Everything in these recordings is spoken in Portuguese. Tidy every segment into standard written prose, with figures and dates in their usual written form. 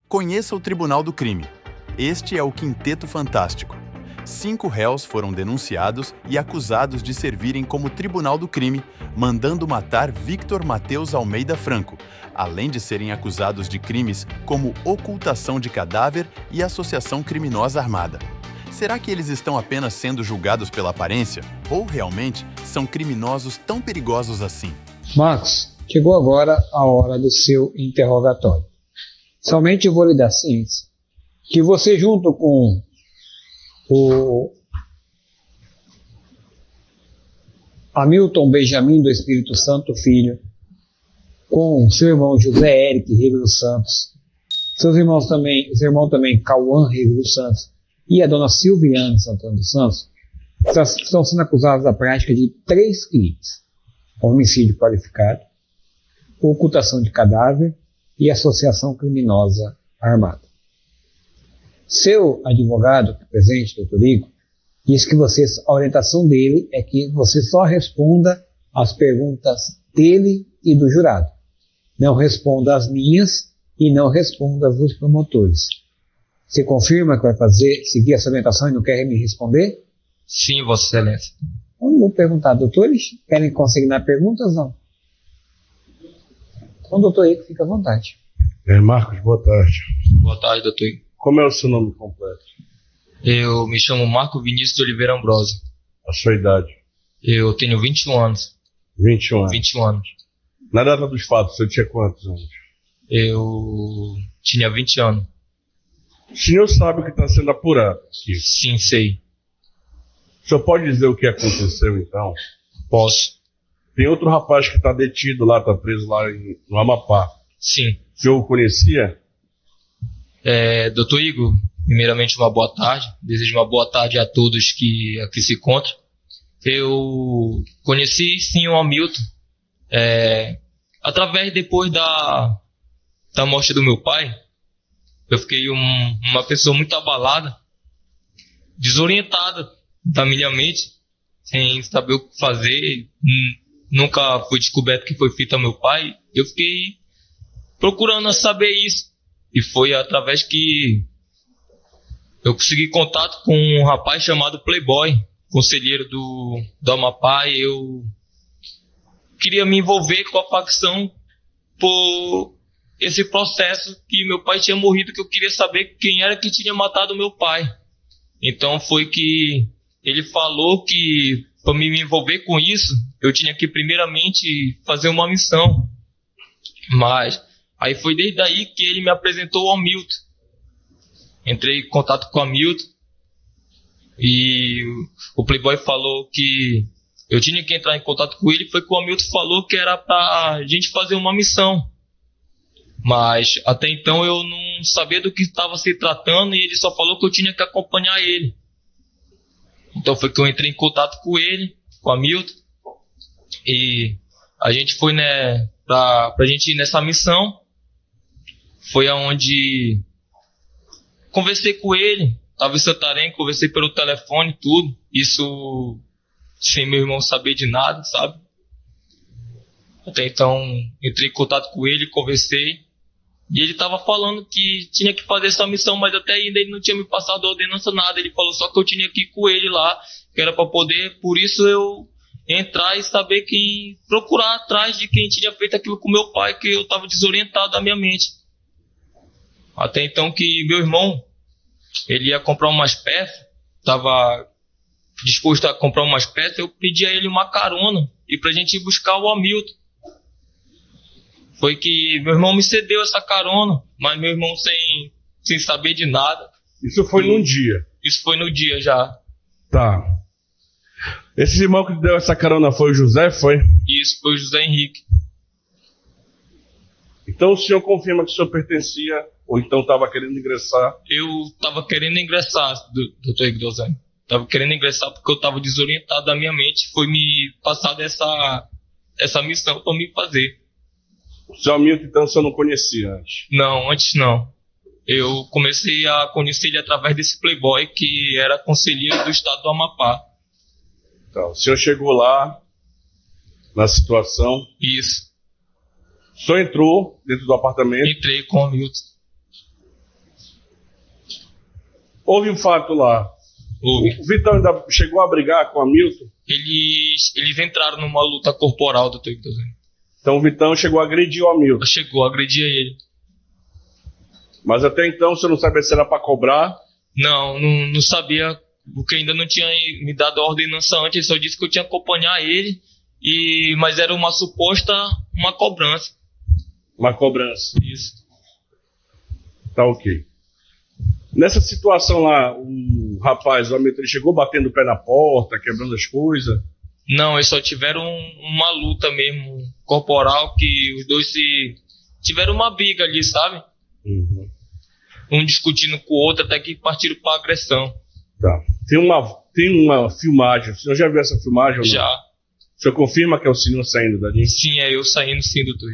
Conheça o Tribunal do Crime. Este é o Quinteto Fantástico. 5 réus foram denunciados e acusados de servirem como Tribunal do Crime, mandando matar Victor Mateus Almeida Franco, além de serem acusados de crimes como ocultação de cadáver e associação criminosa armada. Será que eles estão apenas sendo julgados pela aparência? Ou realmente são criminosos tão perigosos assim? Marcos, chegou agora a hora do seu interrogatório. Somente eu vou lhe dar ciência que você, junto com o Hamilton Benjamin do Espírito Santo Filho, com seu irmão José Eric Rego dos Santos, seu irmão também Cauã Rego dos Santos e a dona Silviane Santana dos Santos, estão sendo acusados da prática de 3 crimes: homicídio qualificado, ocultação de cadáver e associação criminosa armada. Seu advogado presente, doutor Igor, diz que a orientação dele é que você só responda às perguntas dele e do jurado. Não responda às minhas e não responda às dos promotores. Você confirma que vai seguir essa orientação e não quer me responder? Sim, Vossa Excelência. Eu não vou perguntar, doutores, querem consignar perguntas, não? Então, doutor Igor, fica à vontade. Marcos, boa tarde. Boa tarde, doutor Igor. Como é o seu nome completo? Eu me chamo Marco Vinícius de Oliveira Ambrosio. A sua idade? Eu tenho 21 anos. 21 anos. 21 anos. Na data dos fatos, você tinha quantos anos? Eu tinha 20 anos. O senhor sabe o que está sendo apurado aqui? Sim, sei. O senhor pode dizer o que aconteceu, então? Posso. Tem outro rapaz que está detido lá, está preso lá no Amapá. Sim. O senhor o conhecia? Doutor Igor, primeiramente uma boa tarde. Desejo uma boa tarde a todos que aqui se encontram. Eu conheci sim o Hamilton. Através depois da morte do meu pai, eu fiquei uma pessoa muito abalada, desorientada da minha mente, sem saber o que fazer. Nunca foi descoberto que foi feito ao meu pai. Eu fiquei procurando saber isso. E foi através que eu consegui contato com um rapaz chamado Playboy, conselheiro do Amapá, e eu queria me envolver com a facção por esse processo que meu pai tinha morrido, que eu queria saber quem era que tinha matado meu pai. Então foi que ele falou que para me envolver com isso, eu tinha que primeiramente fazer uma missão. Mas aí foi desde aí que ele me apresentou ao Hamilton. Entrei em contato com o Hamilton e o Playboy falou que eu tinha que entrar em contato com ele. Foi que o Hamilton falou que era para a gente fazer uma missão. Mas até então eu não sabia do que estava se tratando e ele só falou que eu tinha que acompanhar ele. Então foi que eu entrei em contato com ele, com o Hamilton, e a gente foi pra gente ir nessa missão. Foi aonde conversei com ele, estava em Santarém, conversei pelo telefone, tudo. Isso sem meu irmão saber de nada, sabe? Até então entrei em contato com ele, conversei. E ele estava falando que tinha que fazer essa missão, mas até ainda ele não tinha me passado a ordenança, nada. Ele falou só que eu tinha que ir com ele lá, que era para poder, por isso eu entrar e saber procurar atrás de quem tinha feito aquilo com meu pai, que eu estava desorientado da minha mente. Até então que meu irmão, ele ia comprar umas peças, estava disposto a comprar umas peças, eu pedi a ele uma carona e pra gente ir buscar o Hamilton. Foi que meu irmão me cedeu essa carona, mas meu irmão sem saber de nada. Isso foi num dia? Isso foi no dia já. Tá. Esse irmão que deu essa carona foi o José, foi? Isso, foi o José Henrique. Então o senhor confirma que o senhor pertencia, ou então estava querendo ingressar? Eu estava querendo ingressar, doutor Igor. Estava querendo ingressar porque eu estava desorientado da minha mente. Foi me passada essa missão para me fazer. O seu Hamilton, então, o senhor não conhecia antes? Não, antes não. Eu comecei a conhecer ele através desse Playboy, que era conselheiro do estado do Amapá. Então, o senhor chegou lá, na situação. Isso. O senhor entrou dentro do apartamento? Entrei com o Hamilton. Houve um fato lá. Houve. O Vitão ainda chegou a brigar com o Hamilton? Eles entraram numa luta corporal, doutor Igor. Então o Vitão chegou a agredir o Hamilton. Chegou a agredir ele. Mas até então você não sabia se era para cobrar? Não sabia, porque ainda não tinha me dado a ordenança antes. Ele só disse que eu tinha que acompanhar ele, mas era uma suposta uma cobrança. Uma cobrança. Isso. Tá ok. Nessa situação lá, o rapaz, o Hamilton, ele chegou batendo o pé na porta, quebrando as coisas? Não, eles só tiveram uma luta mesmo, corporal, que os dois tiveram uma briga ali, sabe? Uhum. Um discutindo com o outro, até que partiram para agressão. Tá. Tem uma filmagem, o senhor já viu essa filmagem ou não? Já. O senhor confirma que é o senhor saindo dali? Sim, é eu saindo sim, doutor.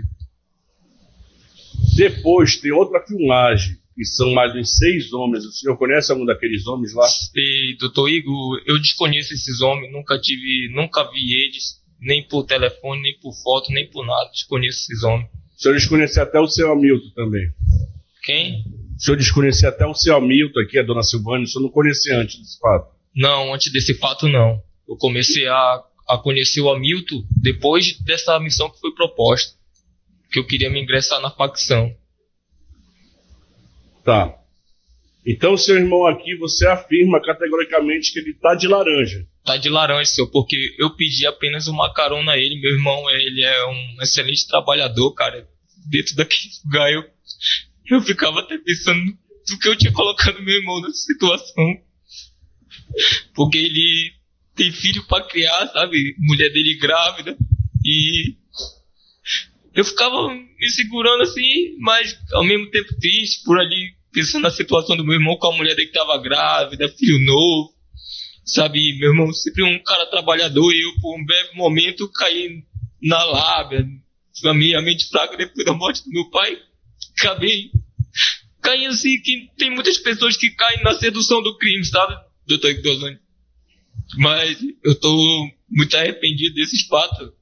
Depois tem outra filmagem, que são mais de 6 homens. O senhor conhece algum daqueles homens lá? E, doutor Igor, eu desconheço esses homens, nunca vi eles, nem por telefone, nem por foto, nem por nada. Desconheço esses homens. O senhor desconhecia até o seu Hamilton também? Quem? O senhor desconhecia até o seu Hamilton aqui, a dona Silvânia, o senhor não conhecia antes desse fato? Não, antes desse fato não. Eu comecei a conhecer o Hamilton depois dessa missão que foi proposta, que eu queria me ingressar na facção. Tá. Então o seu irmão aqui, você afirma categoricamente que ele tá de laranja. Tá de laranja, senhor, porque eu pedi apenas uma carona a ele. Meu irmão, ele é um excelente trabalhador, cara. Dentro daquele lugar, eu ficava até pensando do que eu tinha colocado meu irmão nessa situação. Porque ele tem filho pra criar, sabe? Mulher dele grávida. E eu ficava me segurando assim, mas ao mesmo tempo triste por ali, pensando na situação do meu irmão com a mulher dele que tava grávida, filho novo, sabe? Meu irmão sempre um cara trabalhador e eu, por um breve momento, caí na lábia, a minha mente fraca depois da morte do meu pai, acabei caindo assim, que tem muitas pessoas que caem na sedução do crime, sabe, doutor Igdozani? Mas eu tô muito arrependido desses fatos.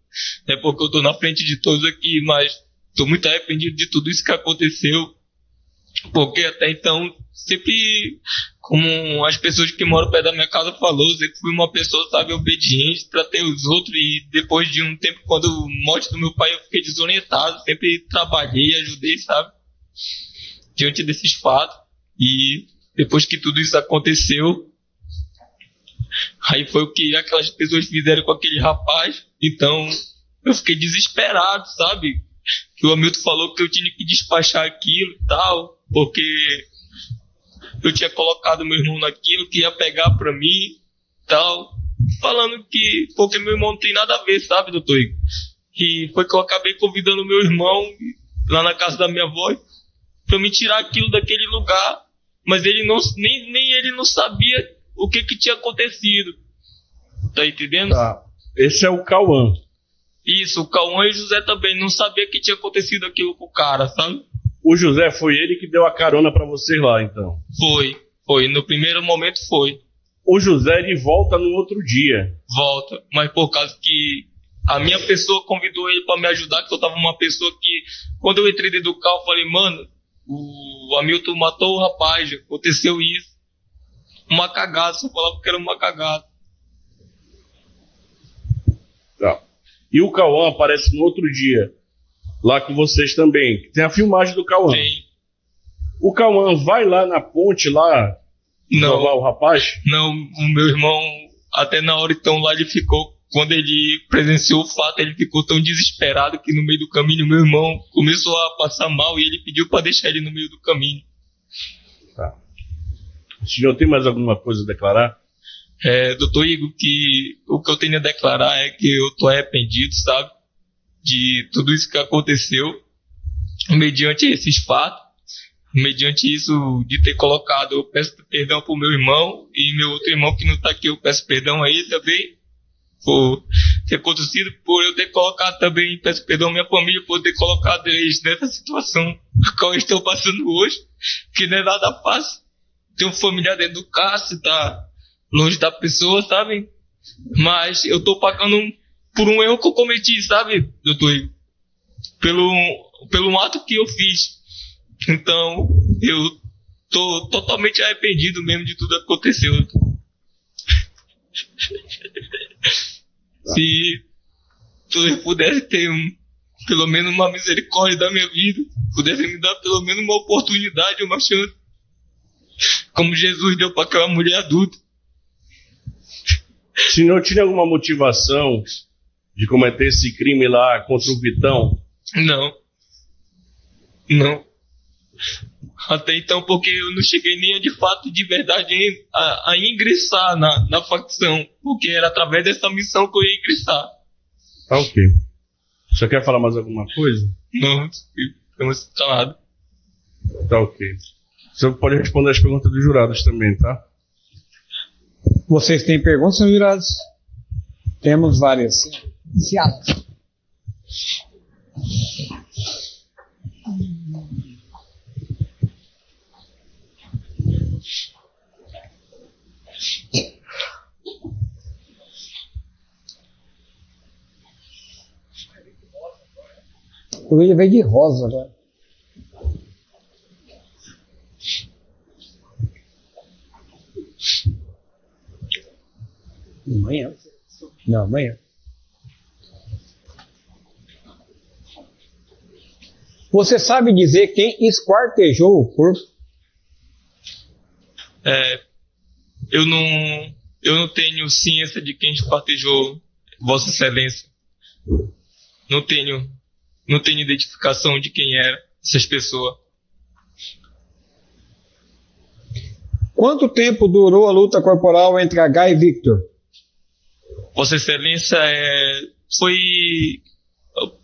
É porque eu tô na frente de todos aqui, mas tô muito arrependido de tudo isso que aconteceu. Porque até então, sempre, como as pessoas que moram perto da minha casa falou, eu sempre fui uma pessoa, sabe, obediente, tratei os outros. E depois de um tempo, quando a morte do meu pai, eu fiquei desorientado. Sempre trabalhei, ajudei, sabe, diante desses fatos. E depois que tudo isso aconteceu, aí foi o que aquelas pessoas fizeram com aquele rapaz. Então eu fiquei desesperado, sabe? Que o Hamilton falou que eu tinha que despachar aquilo e tal, porque eu tinha colocado meu irmão naquilo, que ia pegar pra mim e tal. Falando que, porque meu irmão não tem nada a ver, sabe, doutor Igor? E foi que eu acabei convidando meu irmão lá na casa da minha avó pra me tirar aquilo daquele lugar. Mas ele não, nem ele não sabia o que tinha acontecido. Tá entendendo? Tá. Esse é o Cauã. Isso, o Cauã e o José também não sabia que tinha acontecido aquilo com o cara, sabe? O José foi ele que deu a carona pra vocês lá, então? Foi. No primeiro momento foi. O José, ele volta no outro dia. Volta, mas por causa que a minha pessoa convidou ele pra me ajudar, que eu tava uma pessoa que, quando eu entrei dentro do carro, eu falei, mano, o Hamilton matou o rapaz, aconteceu isso. Uma cagada, só falava que era uma cagada. Tá. E o Cauã aparece no outro dia, lá com vocês também. Tem a filmagem do Cauã. Tem. O Cauã vai lá na ponte, lá, salvar o rapaz? Não, o meu irmão, até na hora então lá ele ficou, quando ele presenciou o fato, ele ficou tão desesperado que no meio do caminho meu irmão começou a passar mal e ele pediu para deixar ele no meio do caminho. Tá. O senhor tem mais alguma coisa a declarar? Doutor Igor, que o que eu tenho a declarar é que eu tô arrependido, sabe, de tudo isso que aconteceu, mediante esses fatos, mediante isso de ter colocado, eu peço perdão pro meu irmão e meu outro irmão que não tá aqui, eu peço perdão a ele também, por ter acontecido, por eu ter colocado também, peço perdão à minha família por ter colocado eles nessa situação a qual eles estão passando hoje, que não é nada fácil. Tem um familiar dentro do carro, se tá longe da pessoa, sabe? Mas eu tô pagando por um erro que eu cometi, sabe, doutor Igor? Pelo ato que eu fiz. Então, eu tô totalmente arrependido mesmo de tudo que aconteceu. Se tu pudesse ter pelo menos uma misericórdia da minha vida, pudesse me dar pelo menos uma oportunidade, uma chance, como Jesus deu para aquela mulher adulta. O senhor tinha alguma motivação de cometer esse crime lá contra o Vitão? Não. Até então, porque eu não cheguei nem de fato, de verdade, a ingressar na facção, porque era através dessa missão que eu ia ingressar. Tá ok. Você quer falar mais alguma coisa? Não, ficamos calados. Tá ok. O senhor pode responder as perguntas dos jurados também, tá? Vocês têm perguntas, senhores jurados? Temos várias. Iniciadas. O vídeo veio de rosa agora. Amanhã. Não, amanhã. Você sabe dizer quem esquartejou o corpo? Eu não tenho ciência de quem esquartejou Vossa Excelência. Não tenho identificação de quem eram essas pessoas. Quanto tempo durou a luta corporal entre H e Victor? Vossa Excelência, foi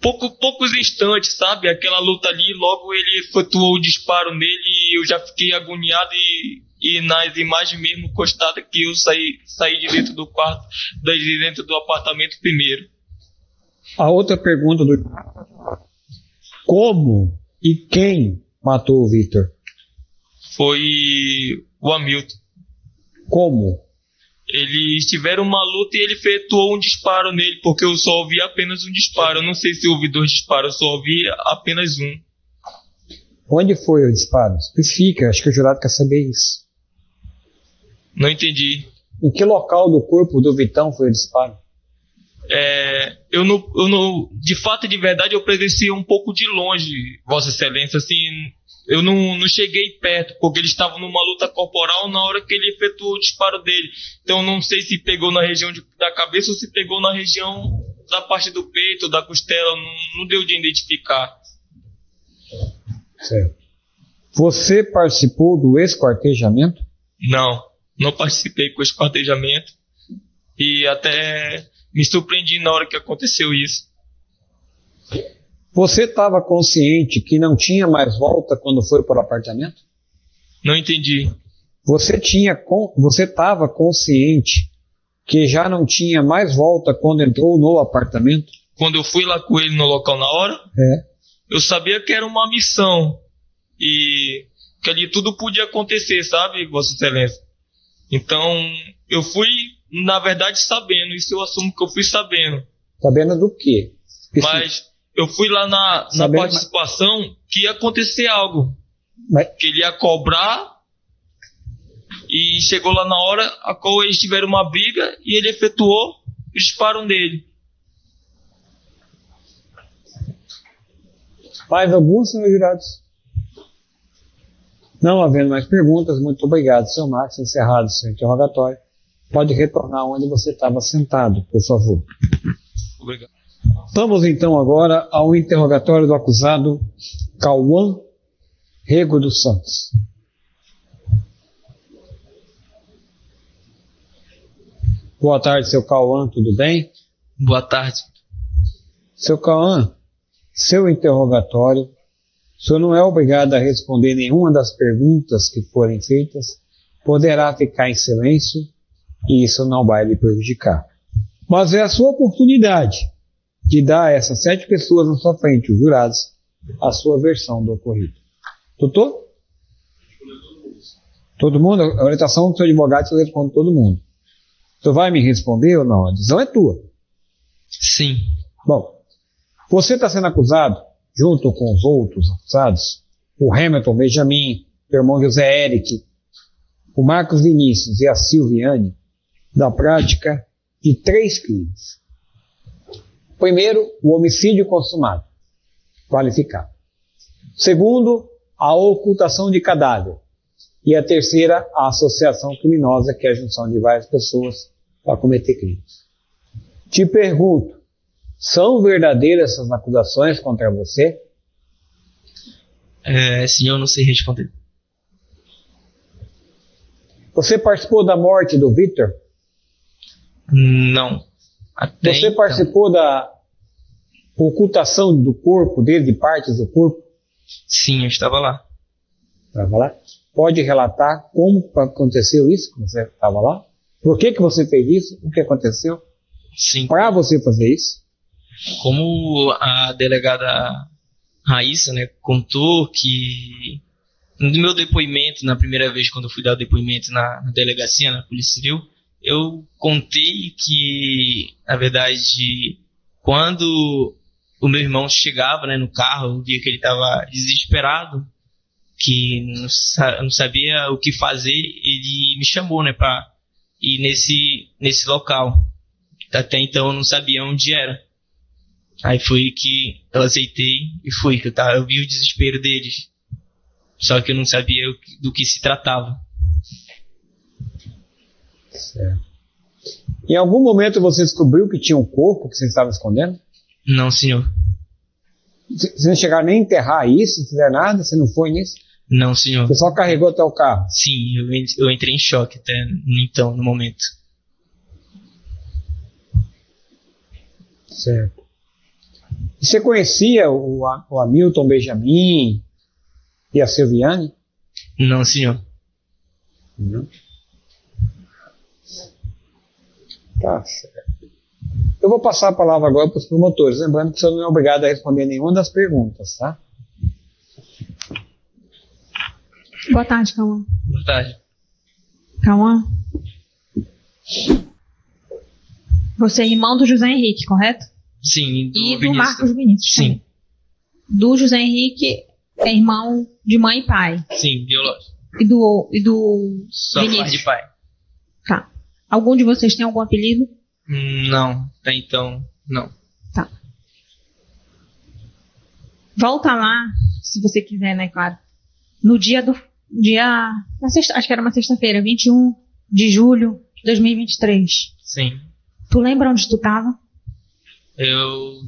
poucos instantes, sabe? Aquela luta ali, logo ele efetuou o disparo nele e eu já fiquei agoniado e nas imagens mesmo constata que eu saí de dentro do quarto, de dentro do apartamento primeiro. A outra pergunta do... Como e quem matou o Victor? Foi o Hamilton. Como? Eles tiveram uma luta e ele efetuou um disparo nele, porque eu só ouvi apenas um disparo. Eu não sei se houve 2 disparos, eu só ouvi apenas um. Onde foi o disparo? Especifica, acho que o jurado quer saber isso. Não entendi. Em que local do corpo do Vitão foi o disparo? Eu não, de fato e de verdade, eu presenciei um pouco de longe, Vossa Excelência, assim, eu não cheguei perto, porque eles estavam numa luta corporal na hora que ele efetuou o disparo dele. Então, não sei se pegou na região da cabeça ou se pegou na região da parte do peito, da costela, não deu de identificar. Certo. Você participou do esquartejamento? Não participei com o esquartejamento e até me surpreendi na hora que aconteceu isso. Você estava consciente que não tinha mais volta quando foi para o apartamento? Não entendi. Você estava consciente que já não tinha mais volta quando entrou no apartamento? Quando eu fui lá com ele no local na hora, eu sabia que era uma missão e que ali tudo podia acontecer, sabe, Vossa Excelência? Então, eu fui, na verdade, sabendo, isso eu assumo que eu fui sabendo. Sabendo do quê? Mas eu fui lá na participação que ia acontecer algo. Que ele ia cobrar e chegou lá na hora a qual eles tiveram uma briga e ele efetuou o disparo nele. Mais alguns, senhores jurados? Não havendo mais perguntas, muito obrigado, senhor Marcos. Encerrado o seu interrogatório. Pode retornar onde você estava sentado, por favor. Obrigado. Vamos então agora ao interrogatório do acusado Cauã Rego dos Santos. Boa tarde, seu Cauã, tudo bem? Boa tarde. Seu Cauã, seu interrogatório, o senhor não é obrigado a responder nenhuma das perguntas que forem feitas, poderá ficar em silêncio e isso não vai lhe prejudicar. Mas é a sua oportunidade de dar a essas 7 pessoas na sua frente, os jurados, a sua versão do ocorrido. Doutor? Todo mundo? A orientação do seu advogado, você responde todo mundo. Você vai me responder ou não? A decisão é tua. Sim. Bom, você está sendo acusado, junto com os outros acusados, o Hamilton Benjamin, do irmão José Eric, o Marcos Vinícius e a Silviane da prática de 3 crimes. Primeiro, o homicídio consumado, qualificado. Segundo, a ocultação de cadáver. E a terceira, a associação criminosa, que é a junção de várias pessoas para cometer crimes. Te pergunto, são verdadeiras essas acusações contra você? Senhor, não sei responder. Você participou da morte do Victor? Não. Até Você participou da ocultação do corpo dele, de partes do corpo? Sim, eu estava lá. Estava lá? Pode relatar como aconteceu isso, que você estava lá? Por que você fez isso? O que aconteceu? Sim. Para você fazer isso? Como a delegada Raíssa, né, contou que no meu depoimento, na primeira vez quando eu fui dar o depoimento na delegacia, na Polícia Civil, eu contei que, na verdade, quando o meu irmão chegava, né, no carro, eu via que ele estava desesperado, que não sabia o que fazer, ele me chamou, né, para ir nesse local. Até então eu não sabia onde era. Aí foi que eu aceitei e fui, que eu vi o desespero deles. Só que eu não sabia do que se tratava. Certo. Em algum momento você descobriu que tinha um corpo que você estava escondendo? Não, senhor. Você não chegaram nem a enterrar isso, não fizeram nada? Você não foi nisso? Não, senhor. Você só carregou até o carro? Sim, eu entrei em choque até então, no momento. Certo. E você conhecia o Hamilton Benjamin e a Silviane? Não, senhor. Não. Tá certo. Eu vou passar a palavra agora para os promotores, lembrando que você não é obrigado a responder nenhuma das perguntas, tá? Boa tarde, Cauã. Boa tarde. Cauã? Você é irmão do José Henrique, correto? Sim, E do Vinícius. Marcos Vinícius. Sim. Também. Do José Henrique é irmão de mãe e pai. Sim, biológico. E do Só Vinícius. parte de pai. Tá. Algum de vocês tem algum apelido? Não, até então, não. Tá. Volta lá, se você quiser, né, claro. No na sexta, acho que era uma sexta-feira, 21 de julho de 2023. Sim. Tu lembra onde tu tava?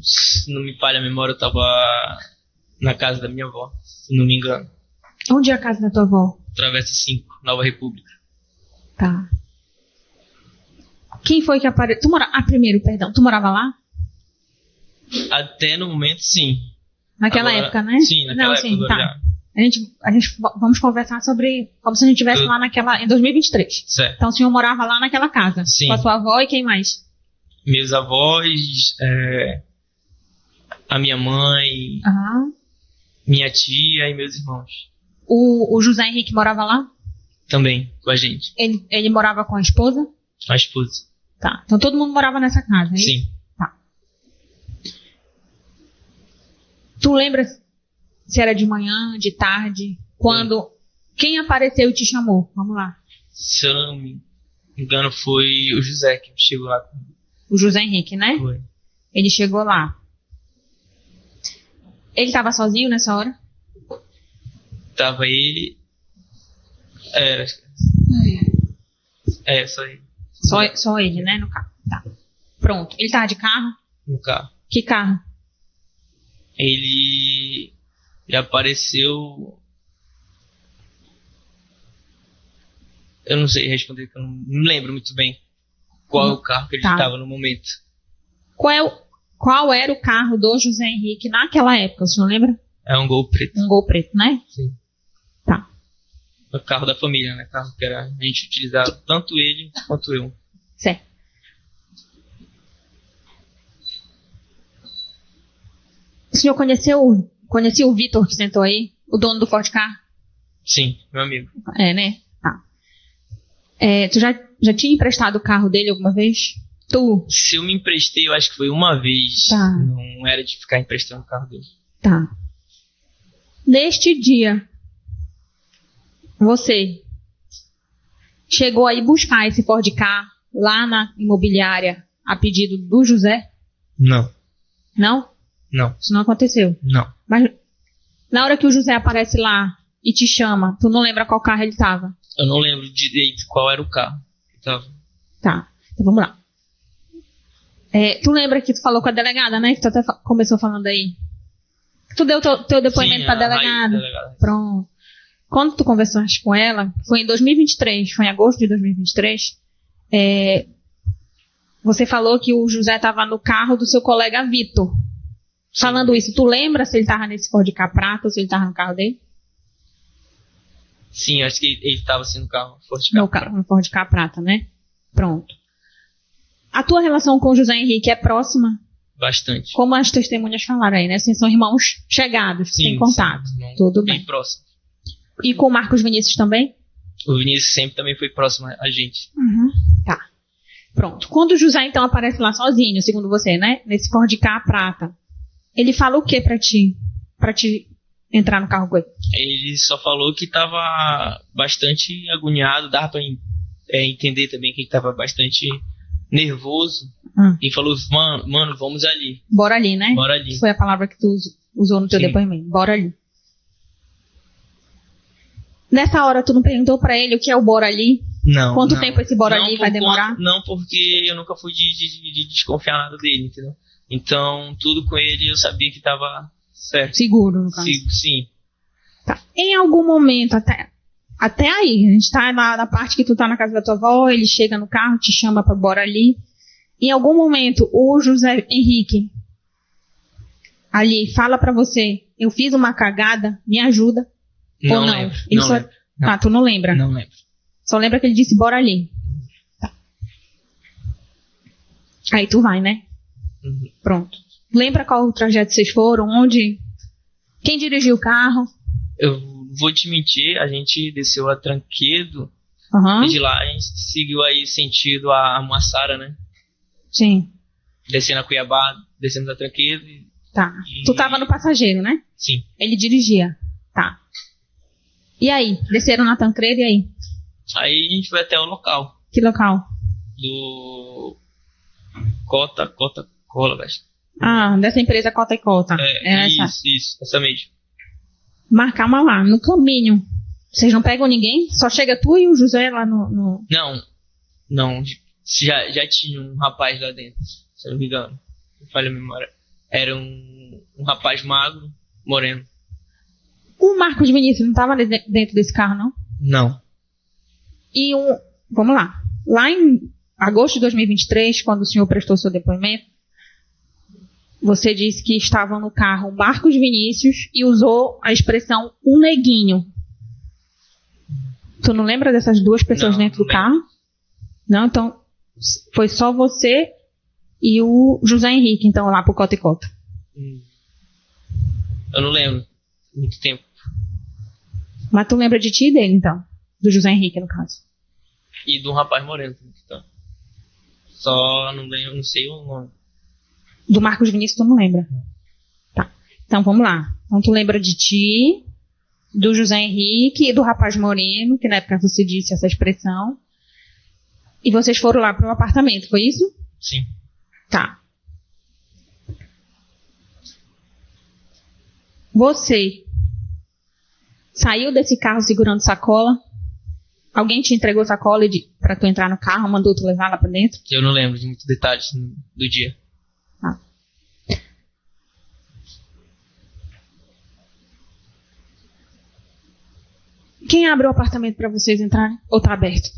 Se não me falha a memória, eu tava na casa da minha avó, se não me engano. Onde é a casa da tua avó? Travessa 5, Nova República. Tá. Quem foi que apareceu? Primeiro, perdão. Tu morava lá? Até no momento, sim. Naquela Agora, época, né? Sim, naquela época. Agora tá. já. A gente vamos conversar sobre como se a gente estivesse lá em 2023. Certo. Então o senhor morava lá naquela casa. Sim. Com a sua avó e quem mais? Meus avós, a minha mãe, Aham. minha tia e meus irmãos. O José Henrique morava lá? Também, com a gente. Ele morava com a esposa? A esposa. Tá. Então todo mundo morava nessa casa, hein? Sim. Tá. Tu lembra se era de manhã, de tarde? Quando... Quem apareceu e te chamou? Vamos lá. Se eu não me engano, foi o José que chegou lá comigo. O José Henrique, né? Foi. Ele chegou lá. Ele estava sozinho nessa hora? Tava ele. Só ele. Só ele, né? No carro. Tá. Pronto. Ele tava de carro? No carro. Que carro? Ele apareceu. Eu não sei responder, porque eu não me lembro muito bem qual é o carro que ele Tá. estava no momento. Qual era o carro do José Henrique naquela época? O senhor lembra? É um Gol preto. Um Gol preto, né? Sim. Tá. O carro da família, né? Carro que a gente utilizava, tanto ele quanto eu. Certo. O senhor conhecia o Vitor que sentou aí? O dono do Ford Car? Sim, meu amigo. É, né? Tá. Tu já tinha emprestado o carro dele alguma vez? Tu? Se eu me emprestei, eu acho que foi uma vez. Tá. Não era de ficar emprestando o carro dele. Tá. Neste dia, Você chegou aí buscar esse Ford Ka lá na imobiliária a pedido do José? Não. Não? Não. Isso não aconteceu. Não. Mas na hora que o José aparece lá e te chama, tu não lembra qual carro ele tava? Eu não lembro direito qual era o carro. Tá, então vamos lá. Tu lembra que tu falou com a delegada, né? Que tu até começou falando aí. Tu deu teu depoimento pra delegada. Pronto. Quando tu conversaste com ela, foi em 2023, foi em agosto de 2023, você falou que o José estava no carro do seu colega Vitor. Falando isso, tu lembra se ele estava nesse Ford Ka prata ou se ele estava no carro dele? Sim, acho que ele estava assim no carro. No Ford Ka prata, né? Pronto. A tua relação com o José Henrique é próxima? Bastante. Como as testemunhas falaram aí, né? Assim, são irmãos chegados, sem contato. Sim, tudo bem. Bem próximo. E com o Marcos Vinícius também? O Vinícius sempre também foi próximo a gente. Tá. Pronto. Quando o José, então, aparece lá sozinho, segundo você, né? Nesse Ford Ka prata, ele fala o que pra ti? Pra te entrar no carro com ele? Ele só falou que tava bastante agoniado, dava pra entender também que ele tava bastante nervoso. E falou, mano, vamos ali. Bora ali, né? Bora ali. Foi a palavra que tu usou no teu depoimento. Bora ali. Nessa hora, tu não perguntou pra ele o que é o bora ali? Não. Quanto tempo esse bora ali vai demorar? Não, porque eu nunca fui de desconfiar nada dele, entendeu? Então, tudo com ele eu sabia que tava certo. Seguro, no caso. Sim. Tá. Em algum momento, até aí, a gente tá na parte que tu tá na casa da tua avó, ele chega no carro, te chama pra bora ali. Em algum momento, o José Henrique ali fala pra você, eu fiz uma cagada, me ajuda? Não ou não? lembro. Ele não só... lembro. Não. Ah, tu não lembra? Não lembro. Só lembra que ele disse, bora ali. Tá. Aí tu vai, né? Pronto. Lembra qual o trajeto vocês foram? Onde? Quem dirigiu o carro? Eu vou te mentir, a gente desceu a Tranquedo. Aham. E de lá a gente seguiu aí sentido a Muaçara, né? Sim. Descendo a Cuiabá, descemos a Tranquedo. Tá. Tu tava no passageiro, né? Sim. Ele dirigia. Tá. E aí? Desceram na Tancredo e aí? Aí a gente foi até o local. Que local? Do Cota Cola, velho. Ah, dessa empresa Cota e Cota. Isso, essa mesmo. Mas calma lá, no caminho, vocês não pegam ninguém? Só chega tu e o José lá no... Não, já tinha um rapaz lá dentro, se eu não me engano. Não falha a memória. Era um rapaz magro, moreno. O Marcos Vinícius não estava dentro desse carro, não? Não. E vamos lá. Lá em agosto de 2023, quando o senhor prestou seu depoimento, você disse que estavam no carro o Marcos Vinícius e usou a expressão um neguinho. Tu não lembra dessas duas pessoas dentro do carro? Não, então foi só você e o José Henrique, então, lá pro Cota e Cota. Eu não lembro. Muito tempo. Mas tu lembra de ti e dele, então? Do José Henrique, no caso. E do rapaz moreno. Então. Só não lembro, não sei o nome. Do Marcos Vinícius tu não lembra? Tá. Então vamos lá. Então tu lembra de ti, do José Henrique e do rapaz moreno, que na época você disse essa expressão. E vocês foram lá pro apartamento, foi isso? Sim. Tá. Você saiu desse carro segurando sacola? Alguém te entregou sacola pra tu entrar no carro, mandou tu levar lá pra dentro? Eu não lembro de muitos detalhes do dia. Tá. Quem abre o apartamento pra vocês entrarem? Ou tá aberto?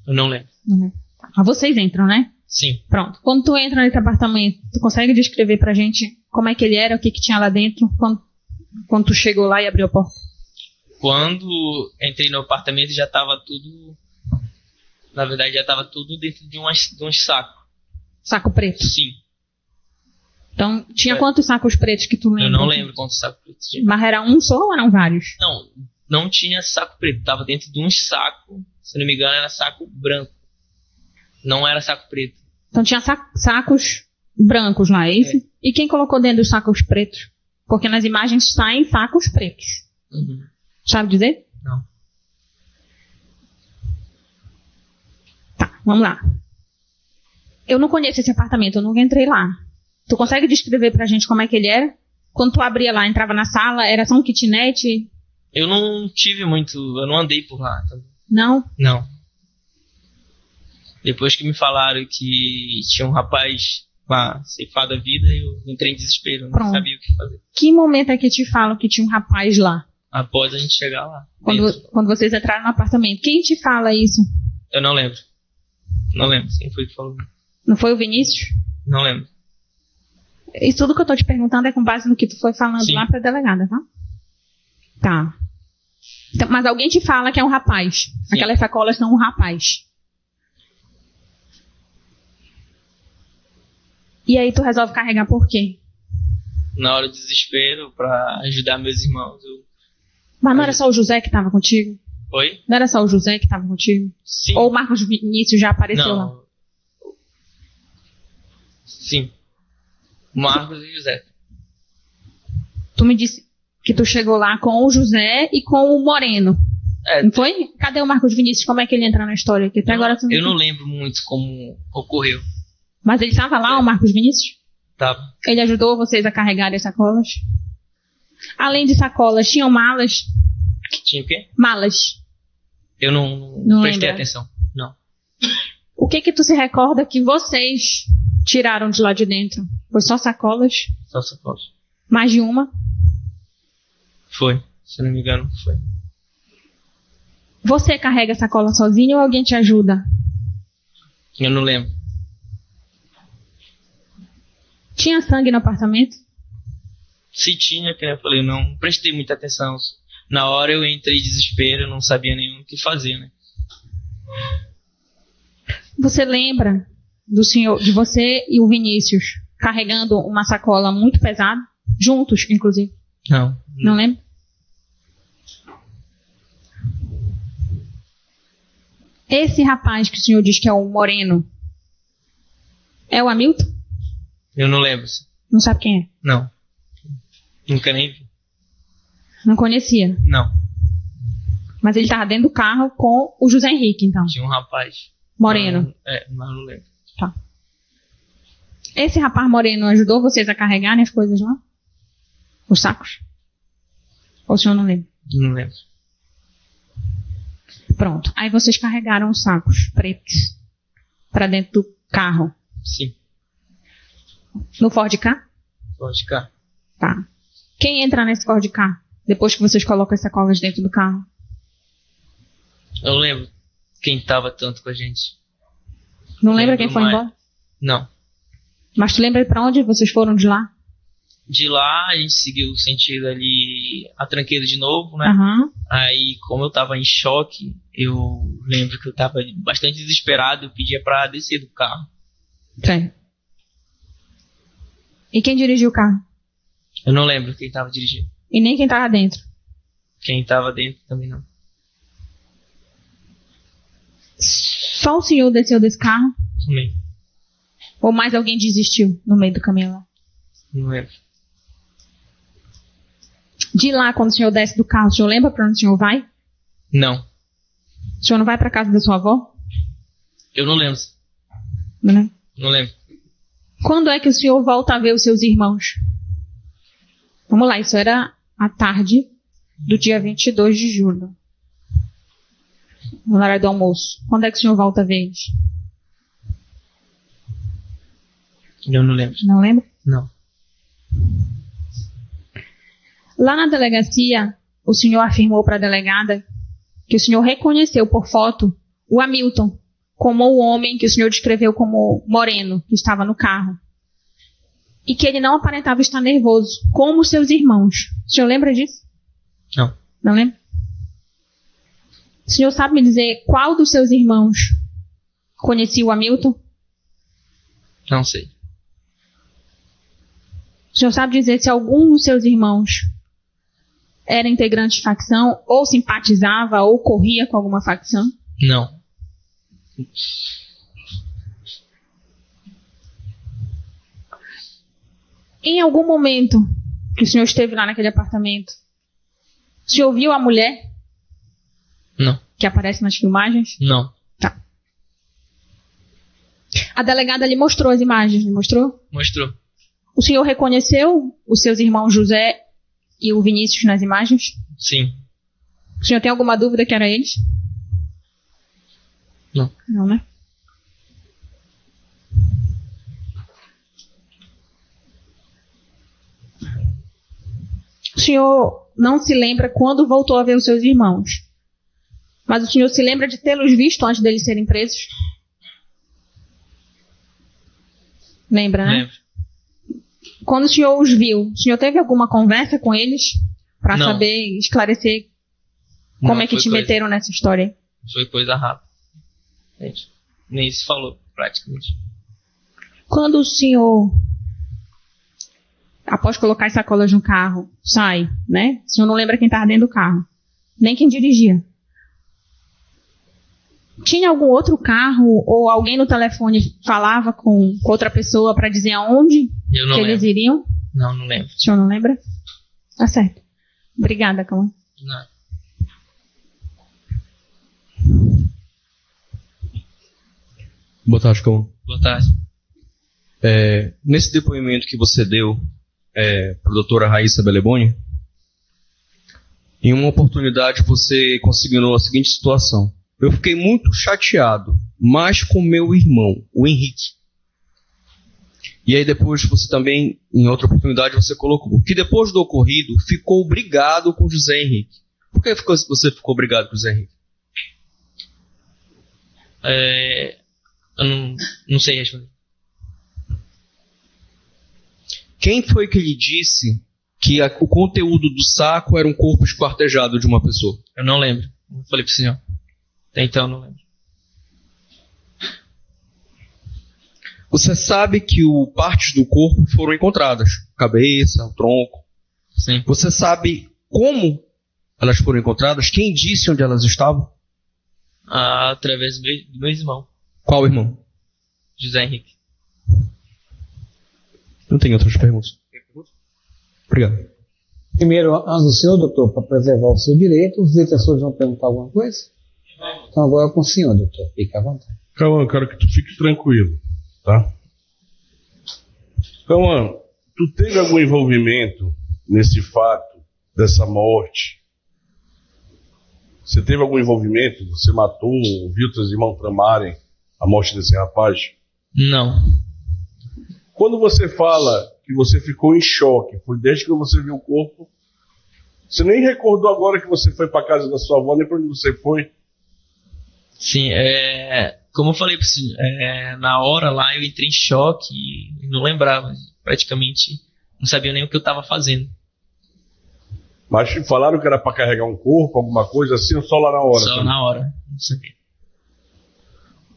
Eu não lembro. Não. Tá. Mas vocês entram, né? Sim. Pronto. Quando tu entra nesse apartamento, tu consegue descrever pra gente como é que ele era, o que tinha lá dentro, quando tu chegou lá e abriu a porta? Quando entrei no apartamento já tava tudo... Na verdade já tava tudo dentro de uns sacos. Saco preto? Sim. Então, tinha quantos sacos pretos que tu lembra? Eu não lembro quantos sacos pretos tinha. Mas era um só ou eram vários? Não tinha saco preto. Tava dentro de uns sacos. Se não me engano era saco branco. Não era saco preto. Então tinha sacos brancos lá, é isso? E quem colocou dentro dos sacos pretos? Porque nas imagens saem sacos pretos. Uhum. Sabe dizer? Não. Vamos lá. Eu não conheço esse apartamento, eu nunca entrei lá. Tu consegue descrever pra gente como é que ele era? Quando tu abria lá, entrava na sala, era só um kitnet? Eu não tive muito, eu não andei por lá. Não? Não. Depois que me falaram que tinha um rapaz lá ceifado a vida, eu entrei em desespero, não sabia o que fazer. Que momento é que te falam que tinha um rapaz lá? Após a gente chegar lá. Quando vocês entraram no apartamento. Quem te fala isso? Eu não lembro. Não lembro quem foi que falou. Não foi o Vinícius? Não lembro. Isso tudo que eu tô te perguntando é com base no que tu foi falando Sim. lá pra delegada, tá? Tá. Então, mas alguém te fala que é um rapaz. Sim. Aquelas sacolas são um rapaz. E aí tu resolve carregar por quê? Na hora do desespero, pra ajudar meus irmãos. Mas não era só o José que tava contigo? Oi? Não era só o José que tava contigo? Sim. Ou o Marcos Vinícius já apareceu lá? Não. Sim. Marcos e José. Tu me disse que tu chegou lá com o José e com o Moreno. Não foi? Cadê o Marcos Vinícius? Como é que ele entra na história? Que até agora tu eu não lembro muito como ocorreu. Mas ele tava lá, o Marcos Vinícius? Tava. Ele ajudou vocês a carregarem as sacolas? Além de sacolas, tinham malas? Tinha o quê? Malas. Eu não prestei atenção. Não. O que tu se recorda que vocês tiraram de lá de dentro? Foi só sacolas? Só sacolas. Mais de uma? Foi. Se não me engano, foi. Você carrega a sacola sozinho ou alguém te ajuda? Eu não lembro. Tinha sangue no apartamento? Se tinha, que eu falei, eu não prestei muita atenção. Na hora eu entrei em desespero, eu não sabia nem o que fazer, né? Você lembra do senhor, de você e o Vinícius carregando uma sacola muito pesada? Juntos, inclusive. Não. Não lembra? Esse rapaz que o senhor diz que é o Moreno é o Hamilton? Eu não lembro. Não sabe quem é? Não. Nunca nem vi. Não conhecia. Não. Mas ele estava dentro do carro com o José Henrique, então. Tinha um rapaz. Moreno. Mas não lembro. Tá. Esse rapaz moreno ajudou vocês a carregarem as coisas lá? Os sacos? Ou o senhor não lembra? Não lembro. Pronto. Aí vocês carregaram os sacos pretos para dentro do carro. Sim. No Ford Ka? Pode ficar. Tá. Quem entra nesse Ford Ka depois que vocês colocam as sacolas dentro do carro? Eu lembro quem tava tanto com a gente. Não lembra quem foi mais. embora? Não. Mas tu lembra pra onde vocês foram de lá? De lá a gente seguiu o sentido ali a tranqueira de novo, né? Aham. Aí, como eu tava em choque, eu lembro que eu tava bastante desesperado, eu pedia pra descer do carro. Certo. E quem dirigiu o carro? Eu não lembro quem tava dirigindo. E nem quem tava dentro? Quem tava dentro também não. Só o senhor desceu desse carro? Também. Ou mais alguém desistiu no meio do caminho lá? Não lembro. De lá, quando o senhor desce do carro, o senhor lembra pra onde o senhor vai? Não. O senhor não vai pra casa da sua avó? Eu não lembro. Não lembra? Não lembro. Quando é que o senhor volta a ver os seus irmãos? Vamos lá, isso era à tarde do dia 22 de julho. Na hora do almoço. Quando é que o senhor volta a ver eles? Eu não lembro. Não lembra? Não. Lá na delegacia, o senhor afirmou para a delegada que o senhor reconheceu por foto o Hamilton como o homem que o senhor descreveu como moreno, que estava no carro. E que ele não aparentava estar nervoso, como os seus irmãos. O senhor lembra disso? Não. Não lembra? O senhor sabe me dizer qual dos seus irmãos conhecia o Hamilton? Não sei. O senhor sabe dizer se algum dos seus irmãos era integrante de facção, ou simpatizava, ou corria com alguma facção? Não. Em algum momento que o senhor esteve lá naquele apartamento, o senhor viu a mulher Não. que aparece nas filmagens? Não. Tá. A delegada lhe mostrou as imagens, não mostrou? Mostrou. O senhor reconheceu os seus irmãos José e o Vinícius nas imagens? Sim. O senhor tem alguma dúvida que era eles? Não. Não, né? O senhor não se lembra quando voltou a ver os seus irmãos, mas o senhor se lembra de tê-los visto antes deles serem presos? Lembra, né? Lembro. Quando o senhor os viu, o senhor teve alguma conversa com eles para Não. saber, esclarecer como Não, é que foi te coisa- meteram nessa história aí? Foi coisa rápida. Gente, nem se falou, praticamente. Quando o senhor, após colocar as sacolas no carro, sai, né? O senhor não lembra quem estava dentro do carro, nem quem dirigia. Tinha algum outro carro ou alguém no telefone falava com outra pessoa para dizer aonde Eu não que lembro. eles iriam? Não lembro. O senhor não lembra? Tá certo. Obrigada, Cauã. Não. Boa tarde, Cauã. Boa tarde. Nesse depoimento que você deu para a doutora Raíssa Beleboni, em uma oportunidade você consignou a seguinte situação. Eu fiquei muito chateado, mas com meu irmão, o Henrique. E aí depois você também, em outra oportunidade, você colocou que depois do ocorrido, ficou brigado com José Henrique. Por que você ficou brigado com José Henrique? Eu não sei responder. Quem foi que lhe disse que o conteúdo do saco era um corpo esquartejado de uma pessoa? Eu não lembro. Eu falei pro senhor. Até então eu não lembro. Você sabe que partes do corpo foram encontradas. A cabeça, o tronco. Sim. Você sabe como elas foram encontradas? Quem disse onde elas estavam? Através do meu irmão, Qual irmão? José Henrique. Não tem outras perguntas. Obrigado. Primeiro, antes do senhor, doutor, para preservar o seu direito, os defensores vão perguntar alguma coisa? Então agora é com o senhor, doutor. Fique à vontade. Cauã, eu quero que tu fique tranquilo, tá? Cauã, tu teve algum envolvimento nesse fato, dessa morte? Você teve algum envolvimento? Você matou, viu teus irmãos tramarem a morte desse rapaz? Não. Quando você fala que você ficou em choque, foi desde que você viu o corpo, você nem recordou agora que você foi para casa da sua avó, nem para onde você foi? Sim, como eu falei pro senhor, na hora lá eu entrei em choque e não lembrava. Praticamente não sabia nem o que eu estava fazendo. Mas te falaram que era para carregar um corpo, alguma coisa assim, ou só lá na hora? Só também? na hora, não sabia.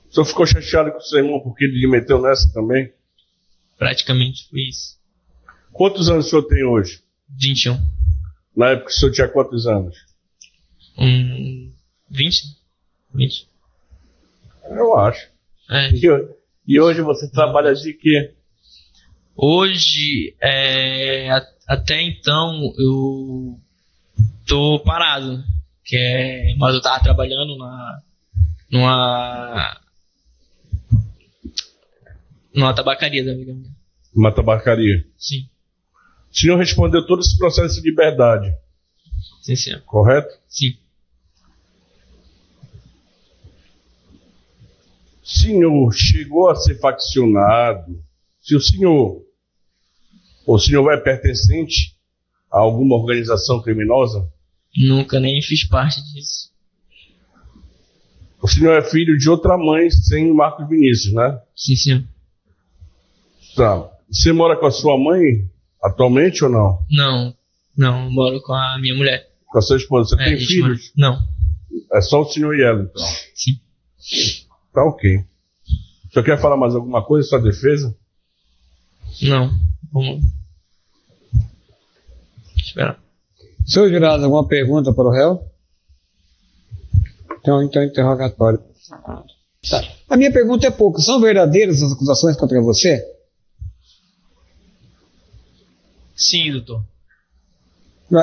O senhor ficou chateado com o seu irmão porque ele lhe meteu nessa também? Praticamente foi isso. Quantos anos o senhor tem hoje? 21. Na época o senhor tinha quantos anos? 20? 20. Eu acho. E hoje você trabalha de quê? Hoje, até então, eu tô parado. Mas eu tava trabalhando numa tabacaria da amiga minha. Uma tabacaria. Sim, O senhor respondeu todo esse processo de liberdade, sim, senhor. correto? Sim. O senhor chegou a ser faccionado? Se o senhor é pertencente a alguma organização criminosa? Nunca nem fiz parte disso. O senhor é filho de outra mãe sem Marcos Vinícius, né? Sim, senhor. Tá. Você mora com a sua mãe atualmente ou não? Não, eu moro com a minha mulher. Com a sua esposa? Você A tem gente filhos? Não, É só o senhor e ela, então. sim. Tá ok. O senhor quer falar mais alguma coisa em sua defesa? Não, vamos. Espera. Senhor jurado, alguma pergunta para o réu? Então, interrogatório. Tá. A minha pergunta é pouca. São verdadeiras as acusações contra você? Sim, doutor.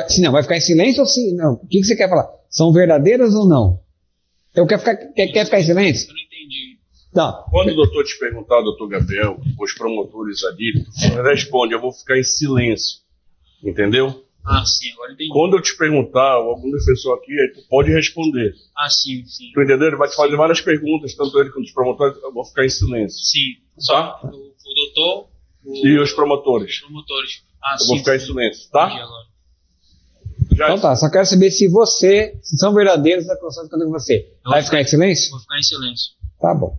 Se não, vai ficar em silêncio ou sim? Não. O que você quer falar? São verdadeiras ou não? Eu quero ficar, quer ficar em silêncio? Eu não entendi. Não. Quando o doutor te perguntar, doutor Gabriel, os promotores ali, responde, eu vou ficar em silêncio. Entendeu? Ah, sim, agora entendi. Quando eu te perguntar, ou algum defensor aqui, aí tu pode responder. Ah, sim. Tu entendeu? Ele vai te fazer várias perguntas, tanto ele quanto os promotores, eu vou ficar em silêncio. Sim. Tá? O doutor... E os promotores. Os promotores. Ah, eu vou ficar em silêncio, tá? Agora. Então tá, só quero saber se são verdadeiros as acusações contra você. Vai ficar em silêncio? Vou ficar em silêncio. Tá bom.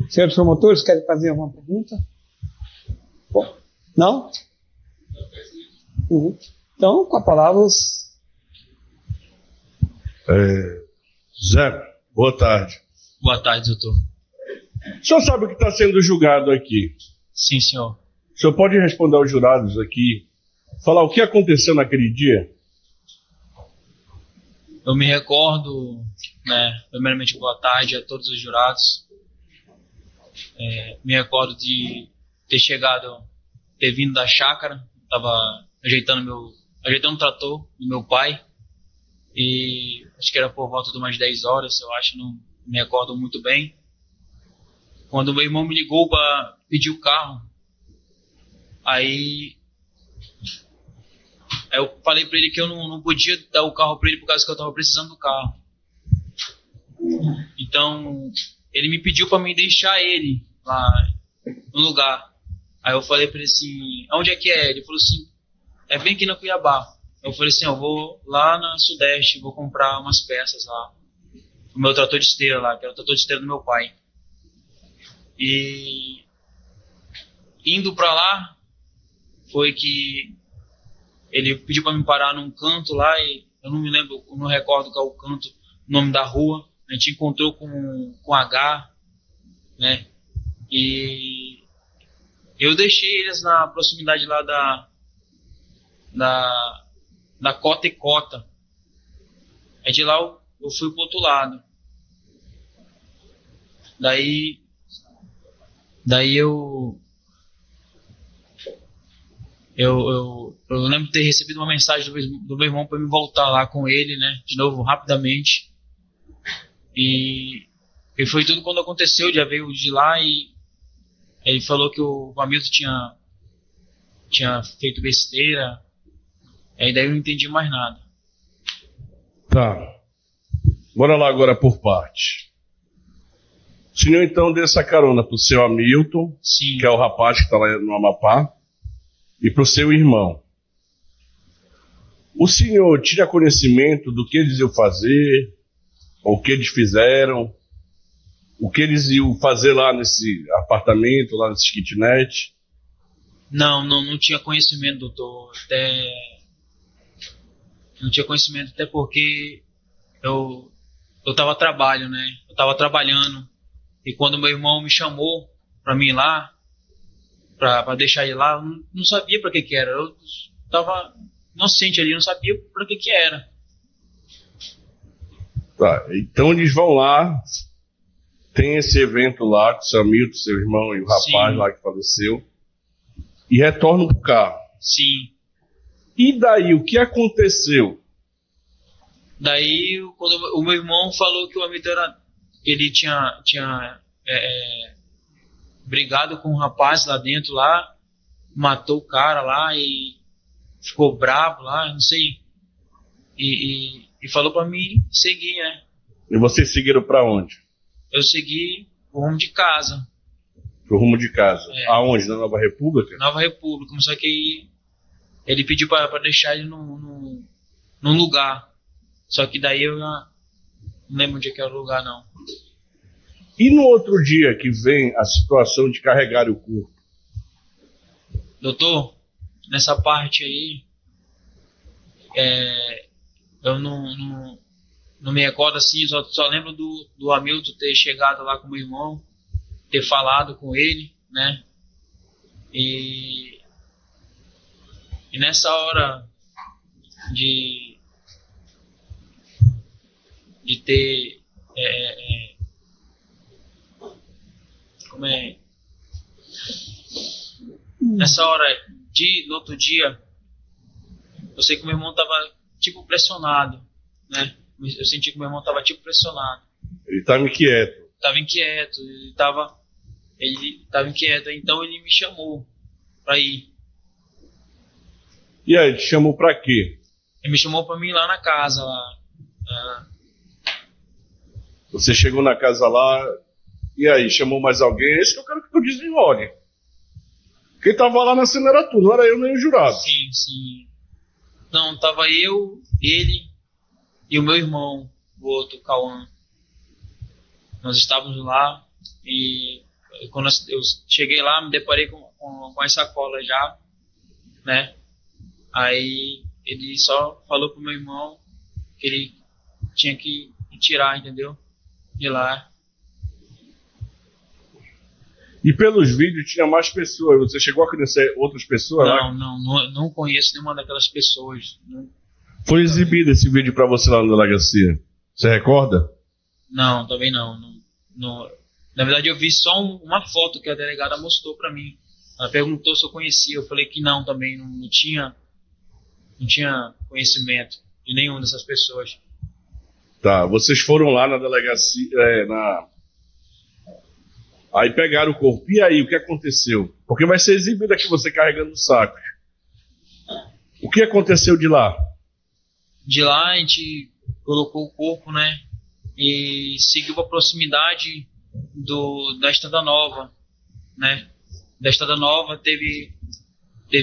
Senhores promotores, querem fazer alguma pergunta? Bom, não? Uhum. Então, com a palavra Zé, boa tarde. Boa tarde, doutor. O senhor sabe o que está sendo julgado aqui? Sim, senhor. O senhor pode responder aos jurados aqui, falar o que aconteceu naquele dia? Eu me recordo, né, primeiramente boa tarde a todos os jurados. Me recordo de ter vindo da chácara, estava ajeitando o trator do meu pai, e acho que era por volta de umas 10 horas, eu acho, não me recordo muito bem. Quando meu irmão me ligou para pedir o carro, aí eu falei para ele que eu não podia dar o carro para ele por causa que eu estava precisando do carro. Então, ele me pediu para me deixar ele lá no lugar. Aí eu falei para ele assim, onde é que é? Ele falou assim, é bem aqui na Cuiabá. Eu falei assim, eu vou lá na Sudeste, vou comprar umas peças lá. O meu trator de esteira lá, que era o trator de esteira do meu pai. E indo para lá, foi que ele pediu para me parar num canto lá, e eu não me lembro, não recordo qual é o canto, o nome da rua. A gente encontrou com H, né? E eu deixei eles na proximidade lá da Cota e Cota. Aí de lá eu fui pro outro lado. Daí eu lembro de ter recebido uma mensagem do meu irmão para me voltar lá com ele, né? De novo, rapidamente. E foi tudo quando aconteceu, já veio de lá e ele falou que o Hamilton tinha feito besteira. Aí daí eu não entendi mais nada. Tá. Bora lá agora por parte. O senhor então deu essa carona pro seu Hamilton, Sim. Que é o rapaz que está lá no Amapá, e pro seu irmão. O senhor tinha conhecimento do que eles iam fazer, ou o que eles fizeram, o que eles iam fazer lá nesse apartamento, lá nesse kitnet? Não tinha conhecimento, doutor. Não tinha conhecimento, até porque eu tava a trabalho, né? Eu tava trabalhando. E quando meu irmão me chamou pra mim ir lá, pra deixar ele lá, eu não sabia pra que era. Eu tava inocente ali, não sabia pra que era. Tá, então eles vão lá, tem esse evento lá com o seu Hamilton, seu irmão e o rapaz Sim. lá que faleceu, e retornam pro carro. Sim. E daí, o que aconteceu? Daí, quando o meu irmão falou que o Hamilton ele tinha brigado com um rapaz lá dentro, lá, matou o cara lá e ficou bravo lá, não sei. E falou pra mim seguir, né? E vocês seguiram pra onde? Eu segui o rumo de casa. Pro rumo de casa. É. Aonde? Na Nova República? Nova República, só que ele pediu pra deixar ele num lugar. Só que daí eu já não lembro onde é que era o lugar, não. E no outro dia que vem a situação de carregar o corpo? Doutor, nessa parte aí, eu não me recordo assim, só lembro do Hamilton ter chegado lá com o meu irmão, ter falado com ele, né? E nessa hora de ter nessa hora no outro dia, eu sei que meu irmão tava tipo pressionado, né? Eu senti que meu irmão tava tipo pressionado. Ele estava inquieto. tava inquieto, ele tava inquieto, então ele me chamou pra ir. E aí, te chamou pra quê? Ele me chamou pra mim ir lá na casa, lá. Você chegou na casa lá, e aí, chamou mais alguém? Esse que eu quero que tu desenrole. Quem tava lá na cena era tu, não era eu nem o jurado. Sim, sim. Não, tava eu, ele e o meu irmão, o outro, Cauã. Nós estávamos lá e quando eu cheguei lá, me deparei com as sacolas já, né? Aí ele só falou pro meu irmão que ele tinha que tirar, entendeu? De lá. E pelos vídeos tinha mais pessoas. Você chegou a conhecer outras pessoas lá? Não conheço nenhuma daquelas pessoas. Não. Foi exibido esse vídeo pra você lá na delegacia. Você recorda? Não, também não. Na verdade, eu vi só uma foto que a delegada mostrou pra mim. Ela perguntou se eu conhecia. Eu falei que não também. Não tinha conhecimento de nenhuma dessas pessoas. Tá, vocês foram lá na delegacia, aí pegaram o corpo. E aí, o que aconteceu? Porque vai ser exibido aqui você carregando o saco. O que aconteceu de lá? De lá a gente colocou o corpo, né? E seguiu para a proximidade da Estrada Nova, né? Da Estrada Nova teve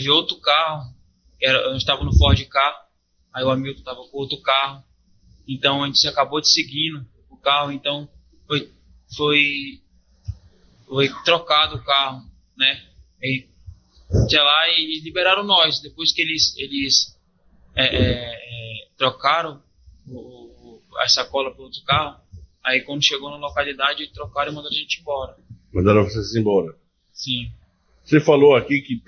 outro carro. Eu estava no Ford Ka, aí o Hamilton estava com outro carro. Então a gente acabou de seguindo o carro, então foi trocado o carro, né? E lá e liberaram nós. Depois que eles trocaram a sacola para outro carro, aí quando chegou na localidade trocaram e mandaram a gente embora. Mandaram vocês embora? Sim. Você falou aqui que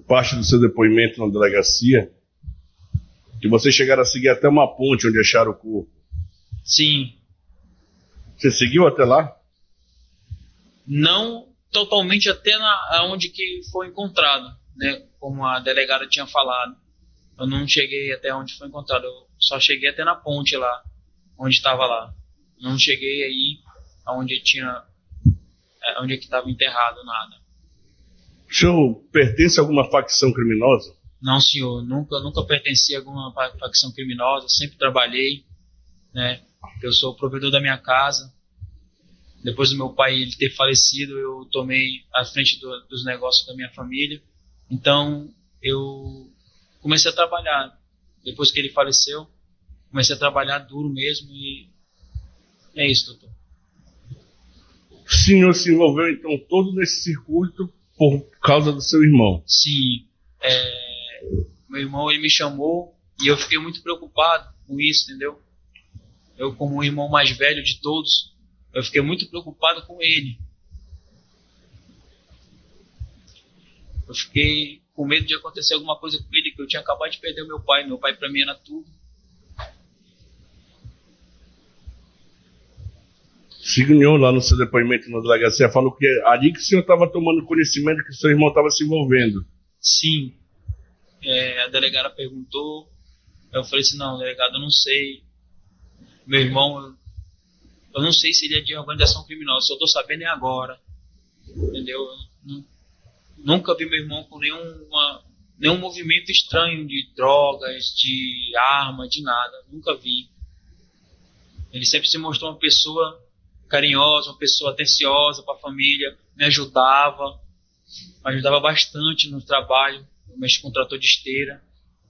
parte do seu depoimento na delegacia, que vocês chegaram a seguir até uma ponte onde acharam o corpo. Sim. Você seguiu até lá? Não totalmente até onde que foi encontrado, né? Como a delegada tinha falado. Eu não cheguei até onde foi encontrado. Eu só cheguei até na ponte lá, onde estava lá. Não cheguei aí onde é que estava enterrado, nada. O senhor pertence a alguma facção criminosa? Não, senhor. Nunca pertenci a alguma facção criminosa. Sempre trabalhei, né? Eu sou o provedor da minha casa. Depois do meu pai ele ter falecido, eu tomei a frente dos negócios da minha família. Então, eu comecei a trabalhar. Depois que ele faleceu, comecei a trabalhar duro mesmo e é isso, doutor. O senhor se envolveu, então, todo nesse circuito por causa do seu irmão? Sim. Meu irmão, ele me chamou e eu fiquei muito preocupado com isso, entendeu? Eu, como o irmão mais velho de todos, eu fiquei muito preocupado com ele. Eu fiquei com medo de acontecer alguma coisa com ele, que eu tinha acabado de perder o meu pai. Meu pai pra mim era tudo. Senhor, lá no seu depoimento na delegacia, falou que ali que o senhor estava tomando conhecimento que o seu irmão estava se envolvendo. Sim. A delegada perguntou. Eu falei assim, não, delegado, eu não sei. Meu irmão, eu não sei se ele é de organização criminosa, só estou sabendo é agora. Entendeu? Nunca vi meu irmão com nenhum movimento estranho de drogas, de arma, de nada. Nunca vi. Ele sempre se mostrou uma pessoa carinhosa, uma pessoa atenciosa para a família, me ajudava bastante no trabalho. Eu mexi com trator de esteira,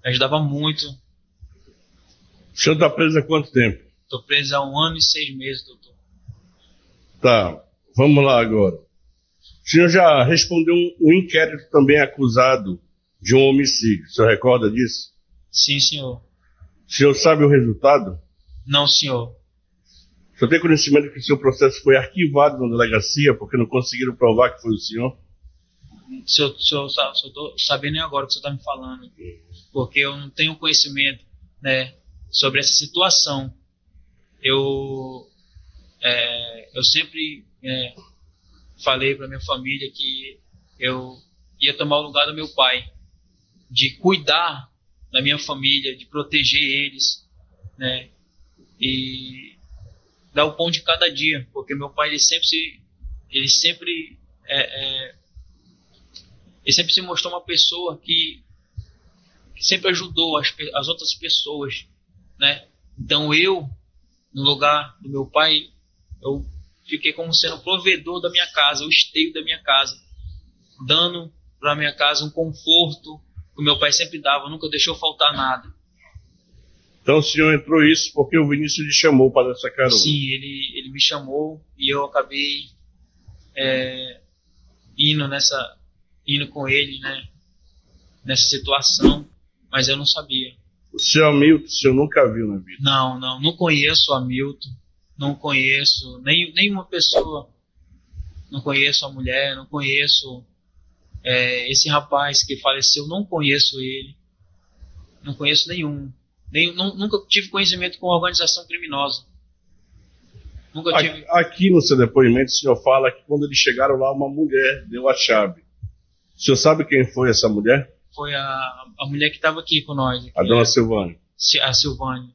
me ajudava muito. O senhor está preso há quanto tempo? Estou preso há 1 ano e 6 meses, doutor. Tá, vamos lá agora. O senhor já respondeu um inquérito também acusado de um homicídio. O senhor recorda disso? Sim, senhor. O senhor sabe o resultado? Não, senhor. O senhor tem conhecimento que o seu processo foi arquivado na delegacia porque não conseguiram provar que foi o senhor? Eu estou sabendo agora o que o senhor está me falando. Porque eu não tenho conhecimento, né, sobre essa situação. Eu sempre falei para minha família que eu ia tomar o lugar do meu pai, de cuidar da minha família, de proteger eles, né? E dar o pão de cada dia, porque meu pai ele sempre se mostrou uma pessoa que sempre ajudou as outras pessoas, né? Então eu, no lugar do meu pai, eu fiquei como sendo provedor da minha casa, o esteio da minha casa, dando para minha casa um conforto que o meu pai sempre dava, nunca deixou faltar nada. Então o senhor entrou isso porque o Vinícius lhe chamou para essa carona? Sim, ele me chamou e eu acabei indo com ele, né, nessa situação, mas eu não sabia. O seu Hamilton, o senhor nunca viu na vida? Não conheço o Hamilton, não conheço nenhuma pessoa, não conheço a mulher, não conheço esse rapaz que faleceu, não conheço ele, não conheço nenhum. Nunca tive conhecimento com organização criminosa. Nunca tive. Aqui no seu depoimento, o senhor fala que quando eles chegaram lá, uma mulher deu a chave. O senhor sabe quem foi essa mulher? Foi a mulher que estava aqui com nós. Aqui, a dona Silvânia. A Silvânia.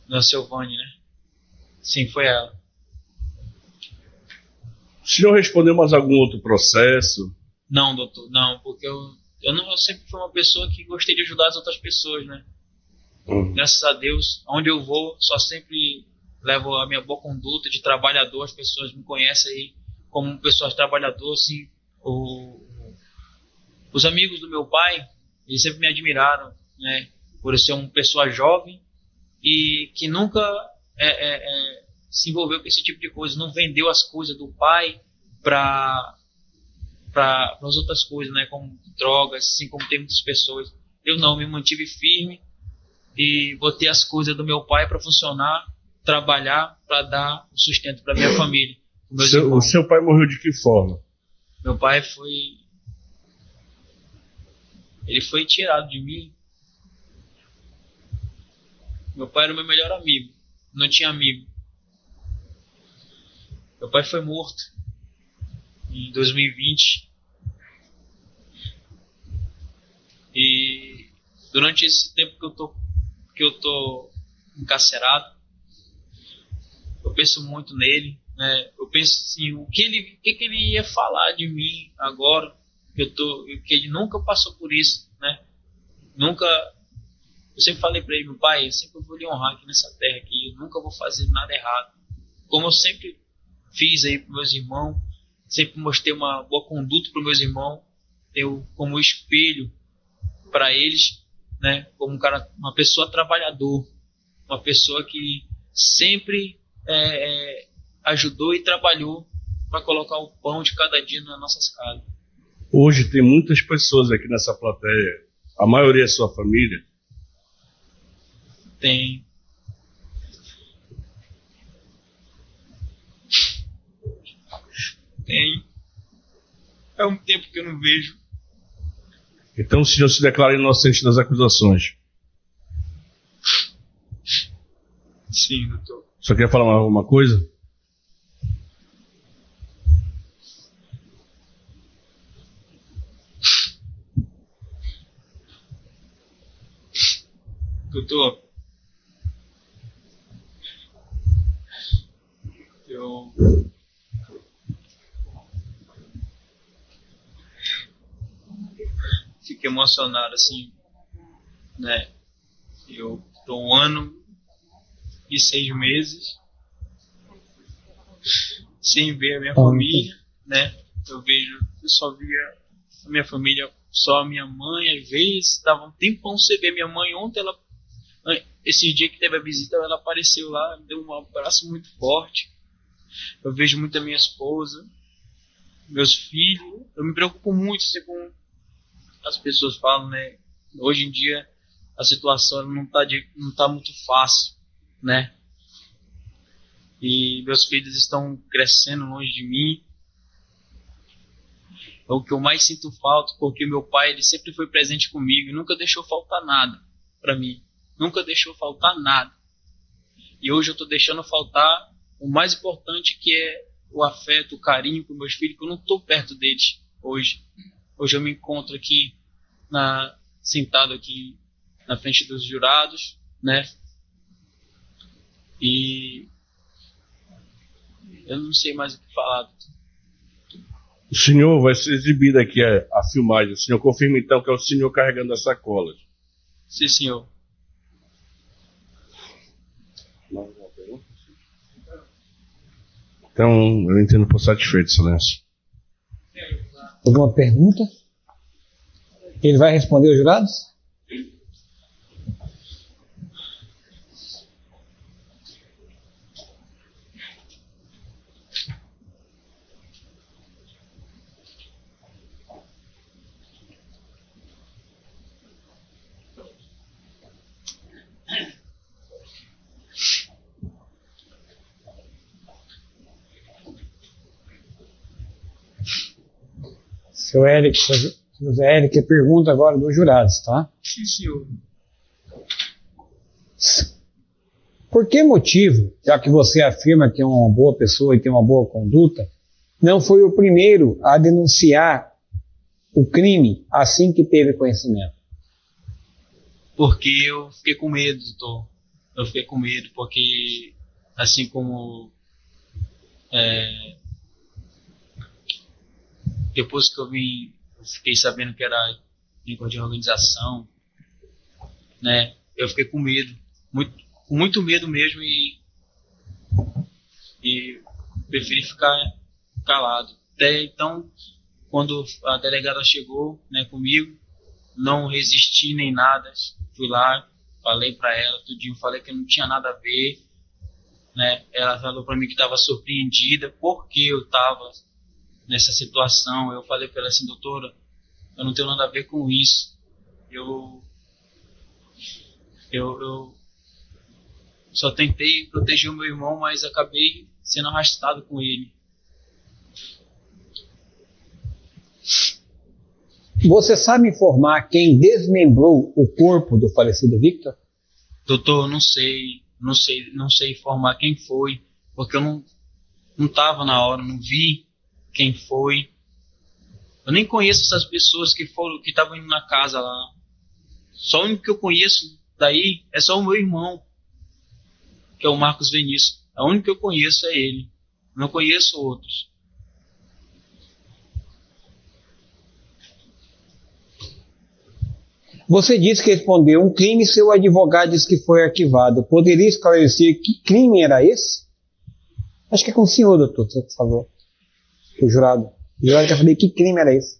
Dona Silvânia, né? Sim, foi ela. O senhor respondeu mais algum outro processo? Não, doutor, não, porque eu sempre fui uma pessoa que gostei de ajudar as outras pessoas, né? Graças a Deus, onde eu vou, só sempre levo a minha boa conduta de trabalhador. As pessoas me conhecem aí como pessoas trabalhadoras, assim. Os amigos do meu pai, eles sempre me admiraram, né? Por eu ser uma pessoa jovem e que nunca se envolveu com esse tipo de coisa, não vendeu as coisas do pai para as outras coisas, né, como drogas, assim como tem muitas pessoas. Eu não, me mantive firme e botei as coisas do meu pai para funcionar, trabalhar para dar o sustento para minha família. O seu pai morreu de que forma? Meu pai ele foi tirado de mim. Meu pai era o meu melhor amigo, não tinha amigo. Meu pai foi morto em 2020. E durante esse tempo que eu tô encarcerado, eu penso muito nele, né? Eu penso assim, o que ele ia falar de mim agora que ele nunca passou por isso, né? Eu sempre falei para ele, meu pai, eu sempre vou lhe honrar aqui nessa terra aqui, eu nunca vou fazer nada errado. Como eu sempre fiz aí para meus irmãos, sempre mostrei uma boa conduta para meus irmãos, eu como espelho para eles, né, como uma pessoa trabalhador, uma pessoa que sempre ajudou e trabalhou para colocar o pão de cada dia nas nossas casas. Hoje tem muitas pessoas aqui nessa plateia, a maioria é sua família? Tem. É um tempo que eu não vejo. Então o senhor se declara inocente das acusações? Sim, doutor. Só quer falar alguma coisa? Doutor, eu fico emocionado, assim, né? Eu tô 1 ano e 6 meses sem ver a minha família, né? Eu só via a minha família, só a minha mãe, às vezes, dava um tempão sem ver minha mãe. Ontem, esse dia que teve a visita, ela apareceu lá, me deu um abraço muito forte. Eu vejo muito a minha esposa, meus filhos. Eu me preocupo muito, assim, com as pessoas falam, né? Hoje em dia a situação não tá muito fácil, né? E meus filhos estão crescendo longe de mim. É o que eu mais sinto falta, porque meu pai, ele sempre foi presente comigo e nunca deixou faltar nada para mim. Nunca deixou faltar nada. E hoje eu tô deixando faltar o mais importante, que é o afeto, o carinho com meus filhos, que eu não tô perto deles hoje. Hoje eu me encontro aqui, sentado aqui na frente dos jurados, né? E eu não sei mais o que falar. O senhor vai ser exibido aqui a filmagem. O senhor confirma então que é o senhor carregando as sacolas. Sim, senhor. Então, eu entendo por satisfeito, excelência. Alguma pergunta? Ele vai responder aos jurados? Seu Eric, José Eric, pergunta agora dos jurados, tá? Sim, senhor. Por que motivo, já que você afirma que é uma boa pessoa e tem uma boa conduta, não foi o primeiro a denunciar o crime assim que teve conhecimento? Porque eu fiquei com medo, doutor. Eu fiquei com medo porque, assim como depois que eu fiquei sabendo que era negócio de organização, né? Eu fiquei com medo, com muito medo mesmo e preferi ficar calado. Até então, quando a delegada chegou, né, comigo, não resisti nem nada, fui lá, falei para ela tudinho, falei que não tinha nada a ver, né? Ela falou para mim que estava surpreendida porque eu estava nessa situação. Eu falei para ela assim: doutora, eu não tenho nada a ver com isso. Eu só tentei proteger o meu irmão, mas acabei sendo arrastado com ele. Você sabe informar quem desmembrou o corpo do falecido Victor? Doutor, não sei informar quem foi, porque eu não estava na hora, não vi quem foi. Eu nem conheço essas pessoas que estavam indo na casa lá. Só o único que eu conheço daí é só o meu irmão, que é o Marcos Vinícius. O único que eu conheço é ele. Não conheço outros. Você disse que respondeu um crime e seu advogado disse que foi arquivado. Poderia esclarecer que crime era esse? Acho que é com o senhor, doutor, por favor. O jurado. O jurado quer saber que crime era esse.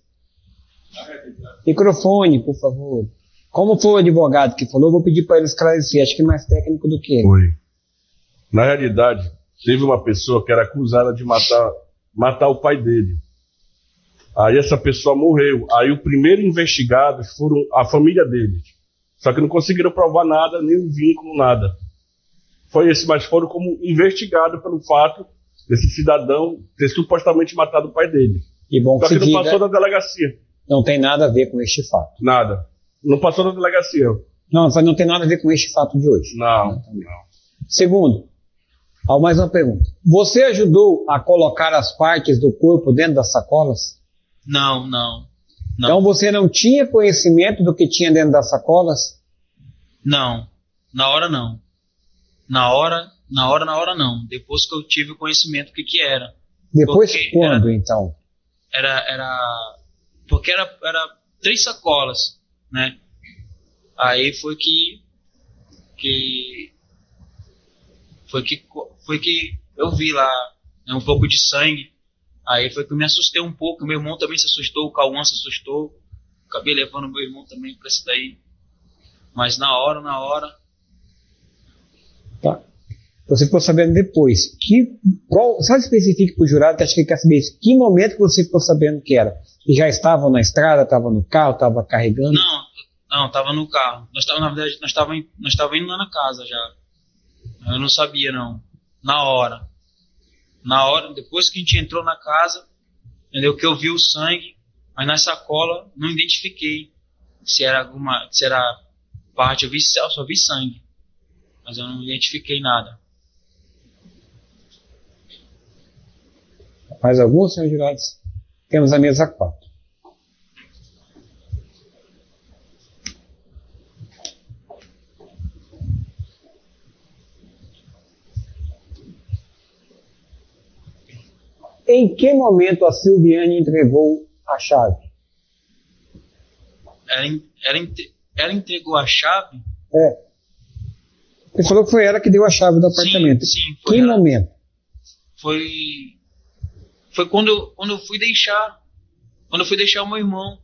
Microfone, por favor. Como foi o advogado que falou, eu vou pedir para ele esclarecer. Acho que é mais técnico do que ele. Foi. Na realidade, teve uma pessoa que era acusada de matar o pai dele. Aí essa pessoa morreu. Aí o primeiro investigado foram a família dele. Só que não conseguiram provar nada, nenhum vínculo, nada. Foi esse, mas foram como investigados pelo fato desse cidadão ter supostamente matado o pai dele. E bom Só que não diga, passou da delegacia. não tem nada a ver com este fato. Nada. Não passou da delegacia. Não tem nada a ver com este fato de hoje. Não. Segundo, há mais uma pergunta. Você ajudou a colocar as partes do corpo dentro das sacolas? Não. Então você não tinha conhecimento do que tinha dentro das sacolas? Não. Na hora não. Na hora não. Depois que eu tive o conhecimento do que era. Depois Porque quando, então? Porque era 3 sacolas, né? Aí foi que eu vi lá, né, um pouco de sangue. Aí foi que eu me assustei um pouco. Meu irmão também se assustou, o Cauã se assustou. Acabei levando meu irmão também para isso daí. Mas na hora. Tá. Você ficou sabendo depois. Só especifique para o jurado, que acho que ele quer saber isso. Que momento que você ficou sabendo que era? Que já estavam na estrada, estavam no carro, estavam carregando? Não, tava no carro. Na verdade, nós estava indo lá na casa já. Eu não sabia, não. Na hora, depois que a gente entrou na casa, entendeu? Que eu vi o sangue, mas na sacola não identifiquei se era parte. Eu só vi sangue, mas eu não identifiquei nada. Mais alguns, senhores jurados? Temos a mesa 4. Em que momento a Silviane entregou a chave? Ela entregou a chave? Você falou que foi ela que deu a chave do apartamento. Sim, foi Que ela. momento? Foi quando eu fui deixar. Quando eu fui deixar o meu irmão.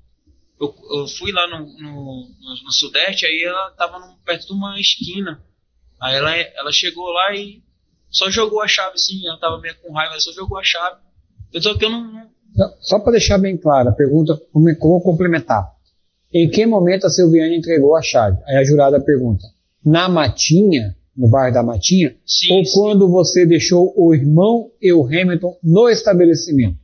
Eu fui lá no Sudeste, aí ela tava perto de uma esquina. Aí ela chegou lá e só jogou a chave, assim. Ela tava meio com raiva, ela só jogou a chave. Só que eu não. Só para deixar bem claro, a pergunta, vou complementar. Em que momento a Silviane entregou a chave? Aí a jurada pergunta, na Matinha, no bairro da Matinha, Sim, ou sim. quando você deixou o irmão e o Hamilton no estabelecimento?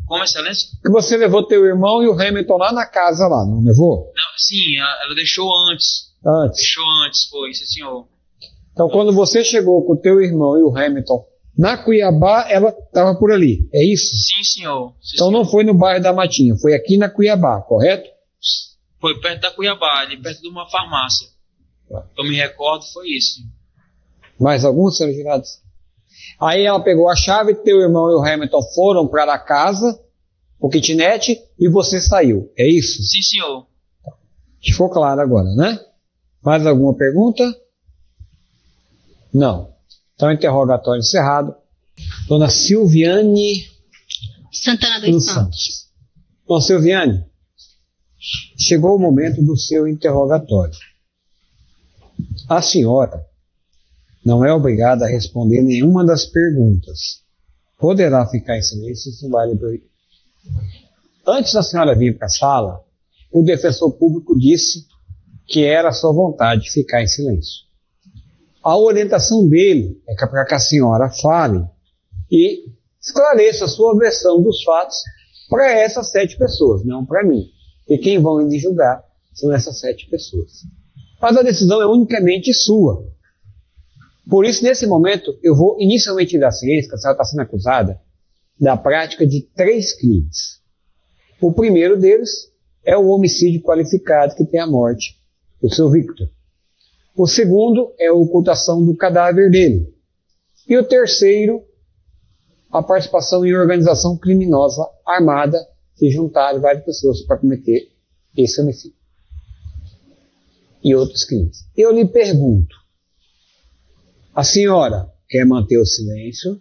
Como, excelência? Que você levou teu irmão e o Hamilton lá na casa, lá, não levou? Não, sim, ela deixou antes. Antes. Deixou antes, foi, sim, senhor. Então, quando você chegou com o teu irmão e o Hamilton na Cuiabá, ela estava por ali, é isso? Sim, senhor. Sim, Então não senhor. foi no bairro da Matinha, foi aqui na Cuiabá, correto? Foi perto da Cuiabá, ali perto de uma farmácia. Eu me recordo, foi isso. Mais alguns, senhores jurados? Aí ela pegou a chave, teu irmão e o Hamilton foram para a casa, o kitnet, e você saiu, é isso? Sim, senhor. Ficou claro agora, né? Mais alguma pergunta? Não. Então, interrogatório encerrado. Dona Silviane Santana dos dos Santos. Santos. Dona Silviane, chegou o momento do seu interrogatório. A senhora não é obrigada a responder nenhuma das perguntas. Poderá ficar em silêncio se vale por... Antes da senhora vir para a sala, o defensor público disse que era a sua vontade ficar em silêncio. A orientação dele é para que a senhora fale e esclareça a sua versão dos fatos para essas 7 pessoas, não para mim. E quem vão lhe julgar são essas 7 pessoas. Mas a decisão é unicamente sua. Por isso, nesse momento, eu vou inicialmente dar ciência que a senhora está sendo acusada da prática de 3 crimes. O primeiro deles é o homicídio qualificado que tem a morte do seu Victor. O segundo é a ocultação do cadáver dele. E o terceiro, a participação em organização criminosa armada, se juntarem várias pessoas para cometer esse homicídio. E outros crimes. Eu lhe pergunto, a senhora quer manter o silêncio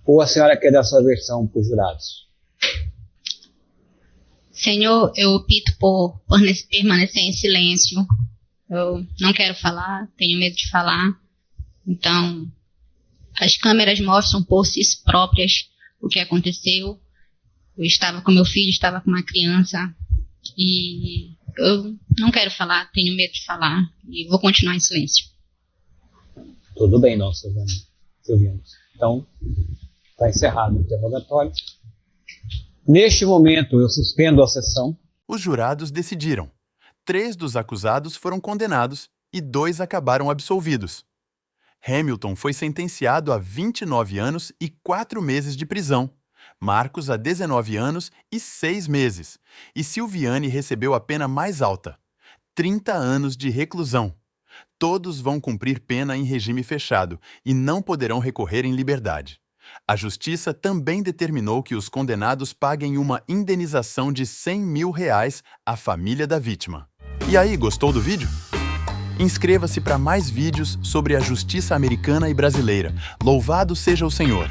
ou a senhora quer dar sua versão para os jurados? Senhor, eu opto por permanecer em silêncio. Eu não quero falar, tenho medo de falar. Então, as câmeras mostram por si próprias o que aconteceu. Eu estava com meu filho, estava com uma criança. E eu não quero falar, tenho medo de falar. E vou continuar em silêncio. Tudo bem, não, Silviane. Então, está encerrado o interrogatório. Neste momento, eu suspendo a sessão. Os jurados decidiram. 3 dos acusados foram condenados e 2 acabaram absolvidos. Hamilton foi sentenciado a 29 anos e 4 meses de prisão, Marcos a 19 anos e 6 meses, e Silviane recebeu a pena mais alta, 30 anos de reclusão. Todos vão cumprir pena em regime fechado e não poderão recorrer em liberdade. A Justiça também determinou que os condenados paguem uma indenização de R$100 mil à família da vítima. E aí, gostou do vídeo? Inscreva-se para mais vídeos sobre a justiça americana e brasileira. Louvado seja o Senhor!